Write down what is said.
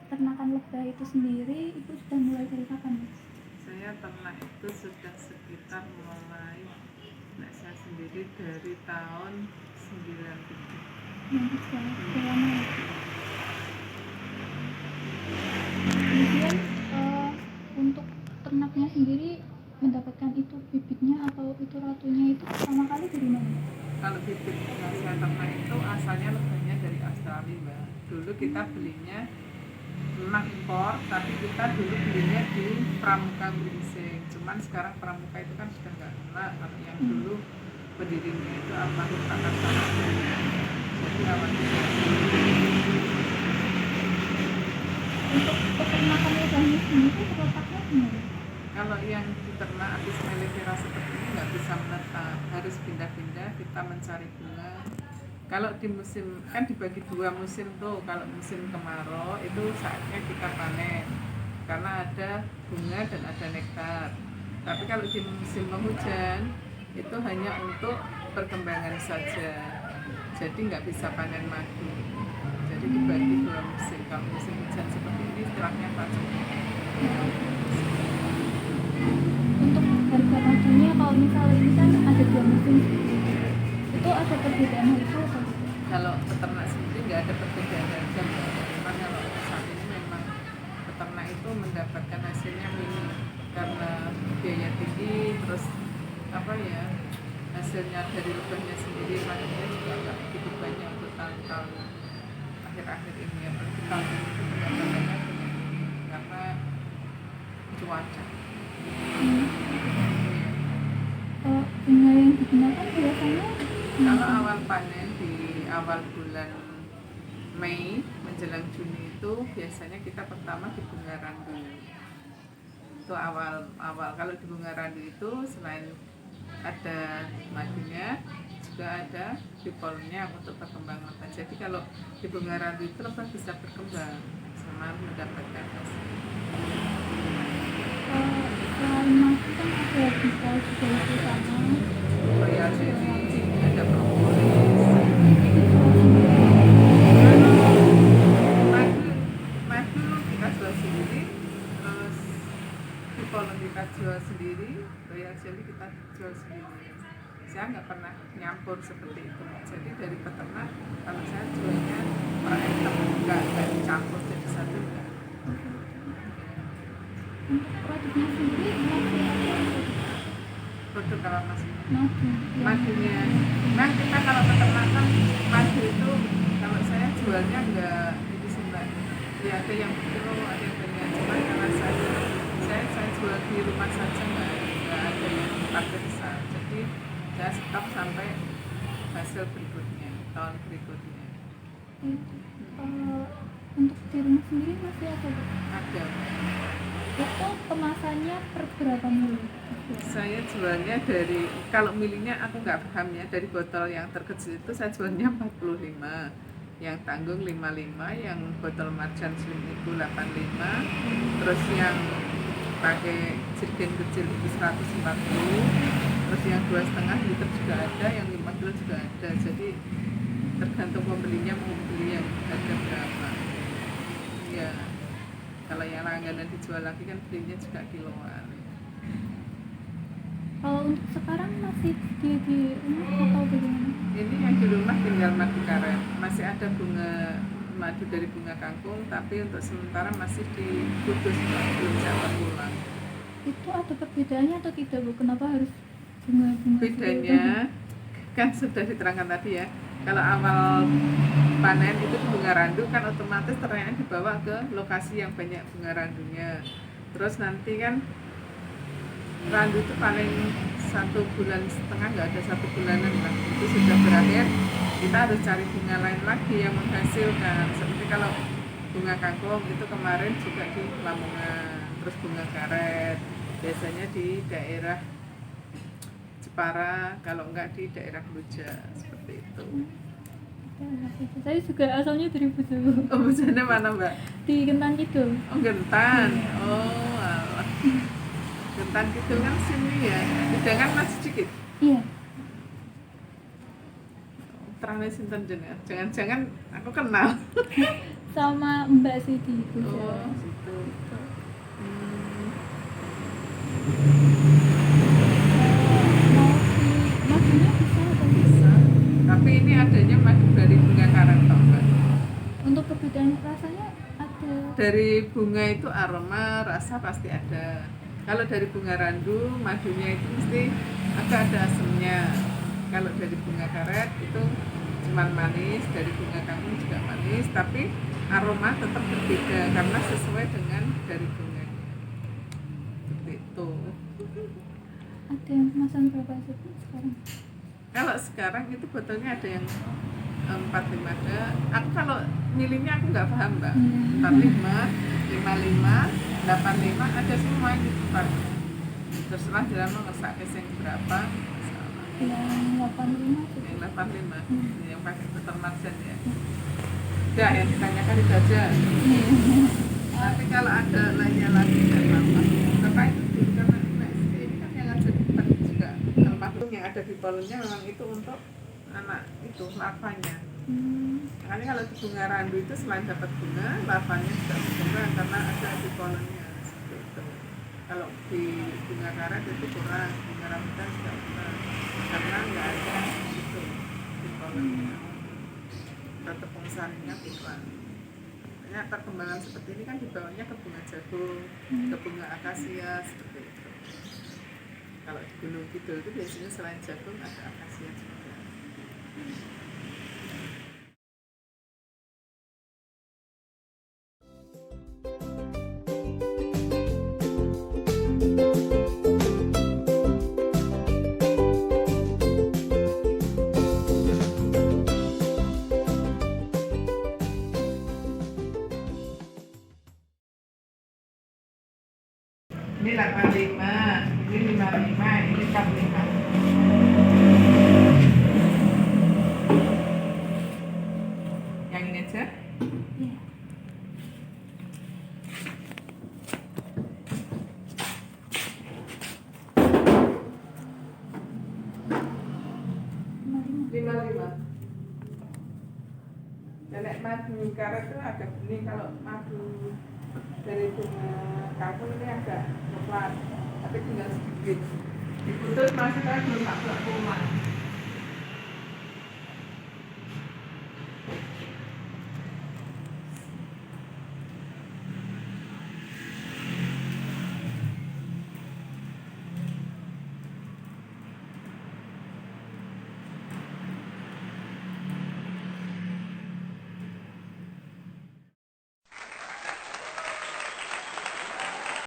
ternakan lebah itu sendiri itu sudah mulai dari kapan, Mas? Saya ternak itu sudah sekitar mulai, nah saya sendiri dari tahun 93. Sudah lama. Kemudian untuk ternaknya sendiri mendapatkan itu bibitnya atau itu ratunya itu pertama kali dari mana? Kalau bibit yang saya ternak itu asalnya lebahnya dari Australia, Mbak. Dulu kita belinya memang impor, tapi kita dulu belinya di Pramuka Gringsing. Cuman sekarang Pramuka itu kan sudah nggak kena. Kalau yang dulu pendirinya itu almarhum kakak saya. Jadi awalnya Untuk peternakan lebahnya sendiri terletaknya di mana? kalau yang diternak Apis mellifera seperti ini nggak bisa menetap, harus pindah-pindah, kita mencari bunga. Kalau di musim, kan dibagi 2 musim tuh. Kalau musim kemarau itu saatnya kita panen, karena ada bunga dan ada nektar. Tapi kalau di musim penghujan itu hanya untuk perkembangan saja, jadi nggak bisa panen madu. Jadi dibagi 2 musim. Kalau musim hujan seperti ini istilahnya panen. Untuk harga madunya kalau misalnya ini kan ada 2 musim, itu ada perbedaan harga atau? Kalau peternak sendiri nggak ada perbedaan harga, karena kalau saat ini memang peternak itu mendapatkan hasilnya minim karena biaya tinggi, terus hasilnya dari lebahnya sendiri madunya juga nggak begitu banyak untuk tahun-tahun akhir-akhir ini ya. Tapi tahun ini pendapatannya karena cuaca. Bunga yang digunakan biasanya Kalau awal panen di awal bulan Mei menjelang Juni itu biasanya kita pertama di bunga randu. Itu awal. Kalau di bunga randu itu selain ada madunya juga ada dipolnya untuk perkembangan lebah. Jadi kalau di bunga randu itu lebah bisa berkembang sama mendapatkan hasil. selain madu kan ada bisa juga di sana. Royal jelly, ada propolis. Madu kita jual sendiri, terus dipolong kita jual sendiri, royal jelly kita jual sendiri. Saya nggak pernah nyampur seperti itu. Jadi dari peternak kalau saya jualnya per item, nggak dicampur jadi satu enggak. Untuk produknya sendiri masih ada Produk kalau masih madu. madunya, nah kita kalau peternakan madu itu kalau saya jualnya nggak ini sih Mbak, ya ada yang kilo, ada yang banyak, cuman karena saya jual di rumah saja, nggak ada yang pakai besar, jadi saya stok sampai hasil berikutnya, tahun berikutnya. Untuk di rumah sendiri masih ada Bu? Ada. Itu kemasannya per berapa mili? Saya jualnya dari, kalau milinya aku nggak paham ya, dari botol yang terkecil itu saya jualnya 45, yang tanggung 55, yang botol marjan slim itu 85, terus yang pakai jerigen kecil itu 140, terus yang 2,5 liter juga ada, yang 5 kilo juga ada. Jadi tergantung pembelinya mau beli yang harga berapa ya. Kalau yang langganan dijual lagi kan belinya juga kiloan. Kalau untuk sekarang masih di rumah atau bagaimana? Ini yang di rumah tinggal madu karet, masih ada bunga madu dari bunga kangkung, tapi untuk sementara masih di Kudus, belum saya pulang. Itu ada perbedaannya atau tidak Bu? Kenapa harus bunga-bunga? Bedanya kan sudah diterangkan tadi ya, kalau awal panen itu bunga randu kan otomatis ternaknya dibawa ke lokasi yang banyak bunga randunya. Terus nanti kan randu itu paling 1,5 bulan, nggak ada 1 bulanan lah, itu sudah berakhir, kita harus cari bunga lain lagi yang menghasilkan. Seperti kalau bunga kangkung itu kemarin juga di Lamongan, terus bunga karet biasanya di daerah Jepara, kalau enggak di daerah Luja, seperti itu. Saya juga asalnya dari Bojo. Oh, Bojone mana Mbak? Di Kentan Kidul. Oh, Gentan. Oh, alah. Gentan Kidul kan sini ya, Hidangan masih sedikit. Iya. Terane sinten jenengan? Jangan-jangan aku kenal. sama Mbak sih di Jogja. Oh, situ. Hmm. Mau di madunya bisa atau Bisa. Tapi ini adanya madu dari bunga karet tau enggak? untuk perbedaan rasanya ada. Dari bunga itu aroma, rasa pasti ada. Kalau dari bunga randu, madunya itu mesti agak ada asamnya. Kalau dari bunga karet itu cuman manis, dari bunga kangkung juga manis, tapi aroma tetap berbeda karena sesuai dengan dari bunganya. Seperti itu. Ada yang kemasan berapa sih sekarang? Kalau sekarang itu botolnya ada yang 45 ada. Aku kalau milihnya aku nggak paham mbak. 45, 55, 85 ada semua ini Pak. Terserah jalan mau ngesak yang berapa. Yang 85 sih. Yang 85 yang pakai botol marjan ya. Udah yang ditanyakan itu aja. Tapi kalau ada lainnya lagi nggak apa-apa. Karena itu karena ini kan yang ada di depan juga. Kalau yang ada di polonnya memang itu untuk anak itu larvanya. Makanya kalau di bunga randu itu selain dapat bunga, larvanya juga berkembang karena ada di polonnya seperti itu. Kalau di bunga karet itu kurang, bunga rambutan juga kurang karena nggak ada itu di polonnya. Tetap pengsarinya kurang. Makanya perkembangan seperti ini kan dibawanya ke bunga jagung, ke bunga akasia seperti itu. Kalau di Gunung Kidul itu biasanya selain jagung ada akasia juga. Ini 85, ini 55, ini 45. Yang ini aja? Iya. Lima lima. Nenek madu karet itu ada bening, kalau madu dari bunga kangkung ini agak coklat, tapi tinggal sedikit. Dikutus masih kan belum tak rumah.